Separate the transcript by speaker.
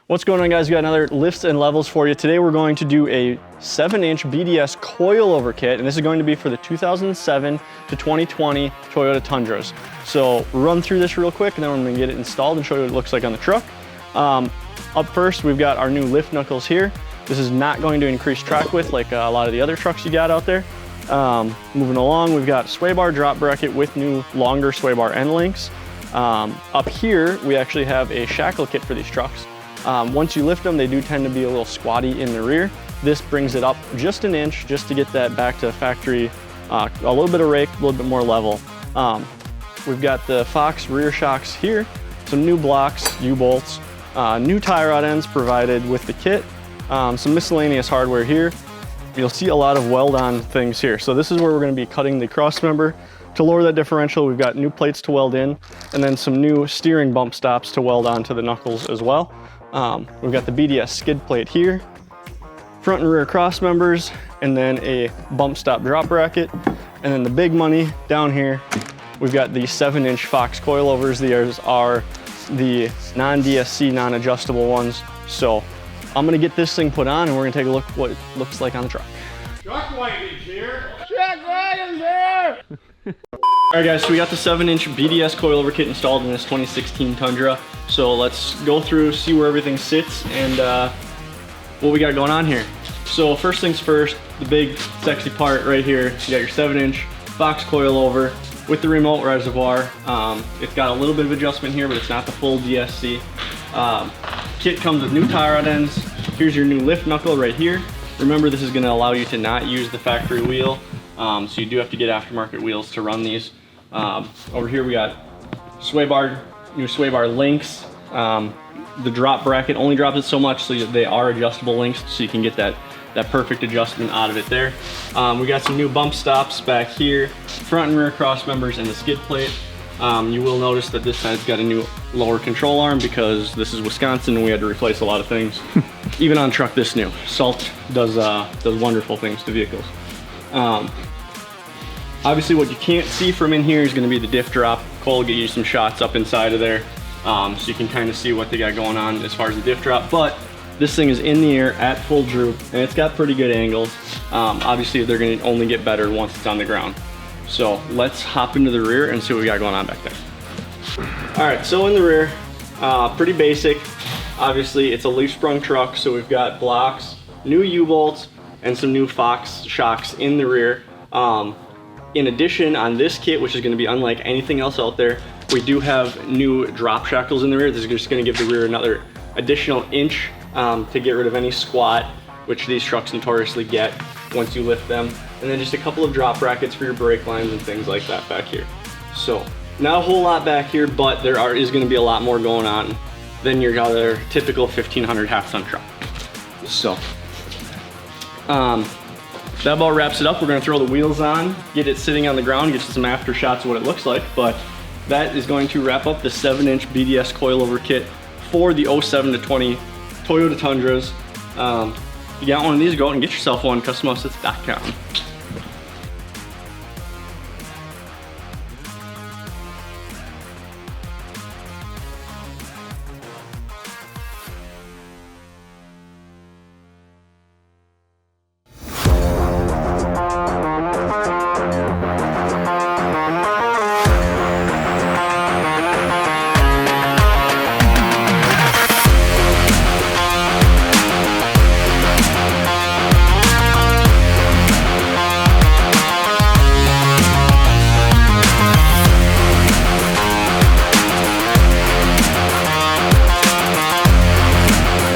Speaker 1: What's going on, guys? We got another lifts and levels for you. Today we're going to do a 7-inch BDS coilover kit, and this is going to be for the 2007 to 2020 Toyota Tundras. So run through this real quick, and then we're gonna get it installed and show you what it looks like on the truck. Up first, we've got our new lift knuckles here. This is not going to increase track width like a lot of the other trucks you got out there. Moving along, we've got sway bar drop bracket with new longer sway bar end links. Up here, we actually have a shackle kit for these trucks. Once you lift them, they do tend to be a little squatty in the rear. This brings it up just an inch just to get that back to factory, a little bit of rake, a little bit more level. We've got the Fox rear shocks here, some new blocks, U-bolts, new tie rod ends provided with the kit, some miscellaneous hardware here. You'll see a lot of weld-on things here. So this is where we're going to be cutting the cross member. To lower that differential, we've got new plates to weld in, and then some new steering bump stops to weld onto the knuckles as well. We've got the BDS skid plate here, front and rear cross members, and then a bump stop drop bracket. And then the big money down here, we've got the 7-inch Fox coilovers. These are the non-DSC, non-adjustable ones. So I'm gonna get this thing put on, and we're gonna take a look what it looks like on the truck.
Speaker 2: Truck wagon's here!
Speaker 1: Truck wagon's here! All right, guys, so we got the 7-inch BDS coilover kit installed in this 2016 Tundra. So let's go through, see where everything sits, and what we got going on here. So first things first, the big sexy part right here, you got your 7-inch Fox coilover with the remote reservoir. It's got a little bit of adjustment here, but it's not the full DSC. Kit comes with new tie rod ends. Here's your new lift knuckle right here. Remember, this is gonna allow you to not use the factory wheel. So you do have to get aftermarket wheels to run these. Over here we got sway bar, new sway bar links. The drop bracket only drops it so much, so they are adjustable links, so you can get that perfect adjustment out of it there. We got some new bump stops back here, front and rear cross members, and the skid plate. You will notice that this side's got a new lower control arm because this is Wisconsin and we had to replace a lot of things. Even on a truck this new. Salt does wonderful things to vehicles. Obviously what you can't see from in here is going to be the diff drop. Cole will get you some shots up inside of there, so you can kind of see what they got going on as far as the diff drop. But this thing is in the air at full droop, and it's got pretty good angles. Obviously they're going to only get better once it's on the ground. So let's hop into the rear and see what we got going on back there. All right, so in the rear, pretty basic. Obviously it's a leaf sprung truck, so we've got blocks, new U-bolts, and some new Fox shocks in the rear. In addition, on this kit, which is going to be unlike anything else out there, we do have new drop shackles in the rear. This is just going to give the rear another additional inch to get rid of any squat, which these trucks notoriously get once you lift them. And then just a couple of drop brackets for your brake lines and things like that back here. So not a whole lot back here, but there is going to be a lot more going on than your other typical 1500 half-ton truck. So that about wraps it up. We're gonna throw the wheels on, get it sitting on the ground, get you some after shots of what it looks like, but that is going to wrap up the 7-inch BDS coilover kit for the 07 to 20 Toyota Tundras. If you got one of these, go out and get yourself one, customoutfits.com.